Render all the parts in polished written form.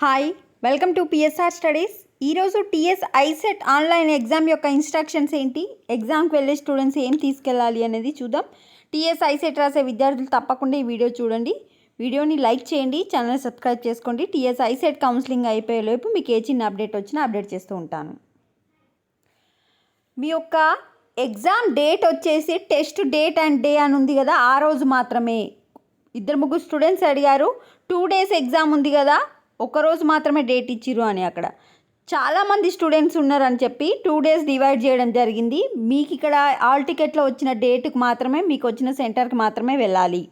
Hi welcome to PSR studies. ఈరోజు TS ICET online exam యొక్క instructions ఏంటి, ఎగ్జామ్కి వెళ్ళే స్టూడెంట్స్ ఏం తీసుకెళ్ళాలి అనేది చూద్దాం. టీఎస్ ఐసెట్ రాసే విద్యార్థులు తప్పకుండా ఈ వీడియో చూడండి. వీడియోని లైక్ చేయండి, ఛానల్ సబ్స్క్రైబ్ చేసుకోండి. టీఎస్ ఐసెట్ కౌన్సిలింగ్ అయిపోయేలోపు మీకు ఏ చిన్న అప్డేట్ వచ్చినా అప్డేట్ చేస్తూ ఉంటాను. మీ యొక్క ఎగ్జామ్ డేట్ వచ్చేసి టెస్ట్ డేట్ అండ్ డే అని ఉంది కదా, ఆ రోజు మాత్రమే. ముగ్గురు స్టూడెంట్స్ అడిగారు 2 days ఎగ్జామ్ ఉంది కదా, ఒకరోజు మాత్రమే డేట్ ఇచ్చిరు అని. అక్కడ చాలామంది స్టూడెంట్స్ ఉన్నారని చెప్పి 2 days డివైడ్ చేయడం జరిగింది. మీకు ఇక్కడ ఆల్ టికెట్లో వచ్చిన డేట్కి మాత్రమే, మీకు వచ్చిన సెంటర్కి మాత్రమే వెళ్ళాలి.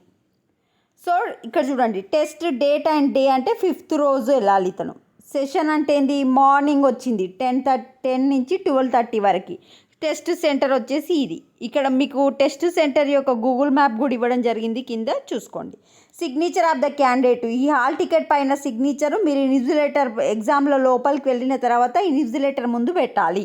సో ఇక్కడ చూడండి, టెస్ట్ డేట్ అండ్ డే అంటే 5th రోజు వెళ్ళాలి. ఇతను సెషన్ అంటే ఏంది, మార్నింగ్ వచ్చింది 10 నుంచి 12:30 వరకు. టెస్ట్ సెంటర్ వచ్చేసి ఇది. ఇక్కడ మీకు టెస్ట్ సెంటర్ యొక్క గూగుల్ మ్యాప్ కూడా ఇవ్వడం జరిగింది, కింద చూసుకోండి. సిగ్నేచర్ ఆఫ్ ద క్యాండిడేట్, ఈ హాల్ టికెట్ పైన సిగ్నేచరు మీరు ఇన్విజిలేటర్ ఎగ్జామ్లో లోపలికి వెళ్ళిన తర్వాత ఇన్విజిలేటర్ ముందు పెట్టాలి.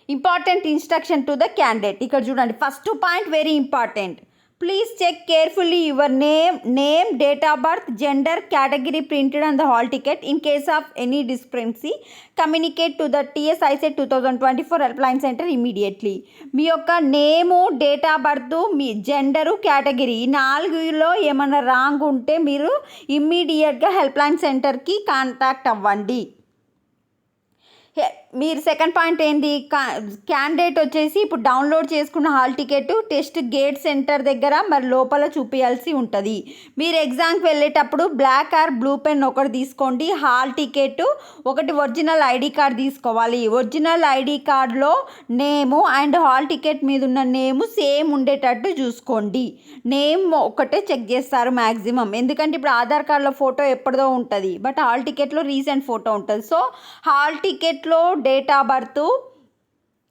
Important instruction to the candidate, ఇక్కడ చూడండి, first point very important. Please check carefully your name, date of birth, gender, category printed on the hall ticket. In case of any discrepancy, communicate to the TS ICET 2024 helpline center immediately. మీ యొక్క name, date of birth, మీ gender, category, ఈ 4లో ఏమైనా wrong ఉంటే మీరు ఇమ్మీడియట్గా helpline సెంటర్కి కాంటాక్ట్ అవ్వండి. మీరు సెకండ్ పాయింట్ ఏంది, క్యాండిడేట్ వచ్చేసి ఇప్పుడు డౌన్లోడ్ చేసుకున్న hall ticket test gate centre దగ్గర మరి లోపల చూపించాల్సి ఉంటుంది. మీరు ఎగ్జామ్కి వెళ్ళేటప్పుడు బ్లాక్ ఆర్ బ్లూ పెన్ ఒకటి తీసుకోండి. హాల్ టికెట్ ఒకటి, ఒరిజినల్ ఐడి కార్డ్ తీసుకోవాలి. ఒరిజినల్ ఐడి కార్డ్లో నేము అండ్ హాల్ టికెట్ మీద ఉన్న నేము సేమ్ ఉండేటట్టు చూసుకోండి. నేమ్ ఒకటే చెక్ చేస్తారు మ్యాక్సిమం, ఎందుకంటే ఇప్పుడు ఆధార్ కార్డులో ఫోటో ఎప్పటిదో ఉంటుంది, బట్ హాల్ టికెట్లో రీసెంట్ ఫోటో ఉంటుంది. సో హాల్ టికెట్లో date of birth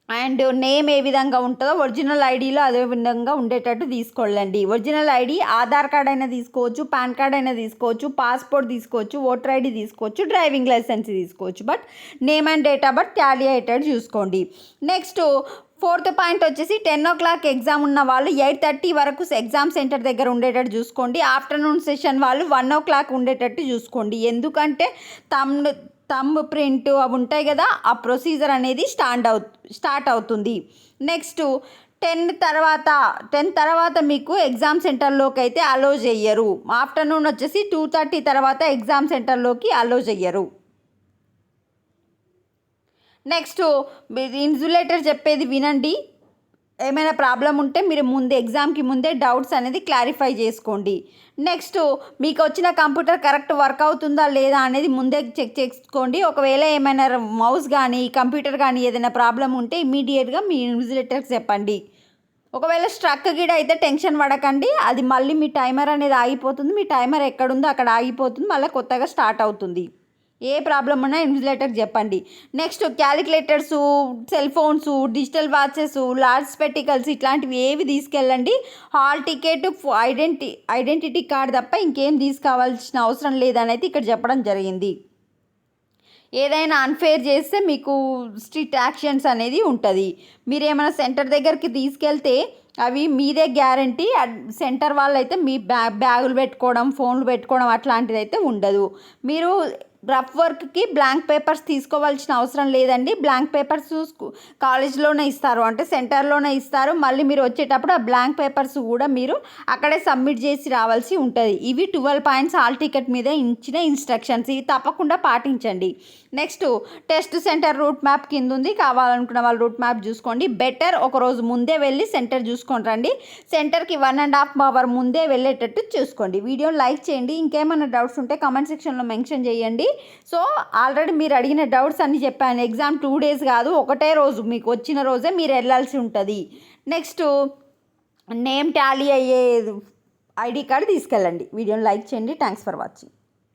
and name ఏ విధంగా ఉంటుందో ఒరిజినల్ ఐడిలో అదే విధంగా ఉండేటట్టు తీసుకోవాలండి. ఒరిజినల్ ఐడి ఆధార్ కార్డ్ అయినా తీసుకోవచ్చు, పాన్ కార్డ్ అయినా తీసుకోవచ్చు, పాస్పోర్ట్ తీసుకోవచ్చు, ఓటర్ ఐడి తీసుకోవచ్చు, డ్రైవింగ్ లైసెన్స్ తీసుకోవచ్చు, but name and date of birth Tally అయ్యేటట్టు చూసుకోండి. నెక్స్ట్ 4th పాయింట్ వచ్చేసి 10 o'clock ఎగ్జామ్ ఉన్న వాళ్ళు 8:30 వరకు ఎగ్జామ్ సెంటర్ దగ్గర ఉండేటట్టు చూసుకోండి. ఆఫ్టర్నూన్ సెషన్ వాళ్ళు 1 o'clock ఉండేటట్టు చూసుకోండి, ఎందుకంటే థంబ్ ప్రింట్ అవి ఉంటాయి కదా, ఆ ప్రొసీజర్ అనేది స్టార్ట్ అవుతుంది. నెక్స్ట్ 10 తర్వాత మీకు ఎగ్జామ్ సెంటర్లోకి అయితే అలో చెయ్యరు. ఆఫ్టర్నూన్ వచ్చేసి 2:30 తర్వాత ఎగ్జామ్ సెంటర్లోకి అలో చెయ్యరు. నెక్స్ట్ ఇన్విజిలేటర్ చెప్పేది వినండి. ఏమైనా ప్రాబ్లం ఉంటే మీరు ఎగ్జామ్కి ముందే డౌట్స్ అనేది క్లారిఫై చేసుకోండి. నెక్స్ట్ మీకు వచ్చిన కంప్యూటర్ కరెక్ట్ వర్క్ అవుతుందా లేదా అనేది ముందే చెక్ చేసుకోండి. ఒకవేళ ఏమైనా మౌస్ కానీ కంప్యూటర్ కానీ ఏదైనా ప్రాబ్లం ఉంటే ఇమీడియట్గా మీ ఇన్విజిలేటర్కి చెప్పండి. ఒకవేళ స్ట్రక్ గిడ అయితే టెన్షన్ పడకండి, అది మళ్ళీ మీ టైమర్ అనేది ఆగిపోతుంది. మీ టైమర్ ఎక్కడుందో అక్కడ ఆగిపోతుంది, మళ్ళీ కొత్తగా స్టార్ట్ అవుతుంది. ఏ ప్రాబ్లం ఉన్నా ఇన్విజిలేటర్కి చెప్పండి. Next calculators, cell phones, digital watches, large spectacles ఇట్లాంటివి ఏవి తీసుకెళ్ళండి. హాల్ టికెట్, ఐడెంటిటీ కార్డ్ తప్ప ఇంకేం తీసుకోవాల్సిన అవసరం లేదని అయితే ఇక్కడ చెప్పడం జరిగింది. ఏదైనా అన్ఫేర్ చేస్తే మీకు స్ట్రిక్ట్ యాక్షన్స్ అనేది ఉంటుంది. మీరు ఏమైనా సెంటర్ దగ్గరికి తీసుకెళ్తే అవి మీదే గ్యారంటీ. సెంటర్ వాళ్ళు అయితే మీ బ్యాగులు పెట్టుకోవడం, ఫోన్లు పెట్టుకోవడం అట్లాంటిది అయితే ఉండదు. మీరు రఫ్ వర్క్కి బ్లాంక్ పేపర్స్ తీసుకోవాల్సిన అవసరం లేదండి. బ్లాంక్ పేపర్స్ కాలేజ్లోనే ఇస్తారు, అంటే సెంటర్లోనే ఇస్తారు. మళ్ళీ మీరు వచ్చేటప్పుడు ఆ బ్లాంక్ పేపర్స్ కూడా మీరు అక్కడే సబ్మిట్ చేసి రావాల్సి ఉంటుంది. ఇవి 12 points హాల్ టికెట్ మీద ఇచ్చిన ఇన్స్ట్రక్షన్స్, ఇవి తప్పకుండా పాటించండి. Next test centre route map కింద ఉంది, కావాలనుకున్న వాళ్ళు రూట్ మ్యాప్ చూసుకోండి. బెటర్ ఒకరోజు ముందే వెళ్ళి సెంటర్ చూసుకొని రండి. సెంటర్కి 1.5 hour ముందే వెళ్ళేటట్టు చూసుకోండి. వీడియోని లైక్ చేయండి. ఇంకేమైనా డౌట్స్ ఉంటే కామెంట్ సెక్షన్లో మెన్షన్ చేయండి. సో ఆల్రెడీ మీరు అడిగిన డౌట్స్ అన్నీ చెప్పాను. ఎగ్జామ్ 2 days కాదు, ఒకటే రోజు, మీకు వచ్చిన రోజే మీరు వెళ్ళాల్సి ఉంటుంది. నెక్స్ట్ నేమ్ టాలీ అయ్యే ఐడి కార్డు తీసుకెళ్ళండి. వీడియోని లైక్ చేయండి. Thanks for watching.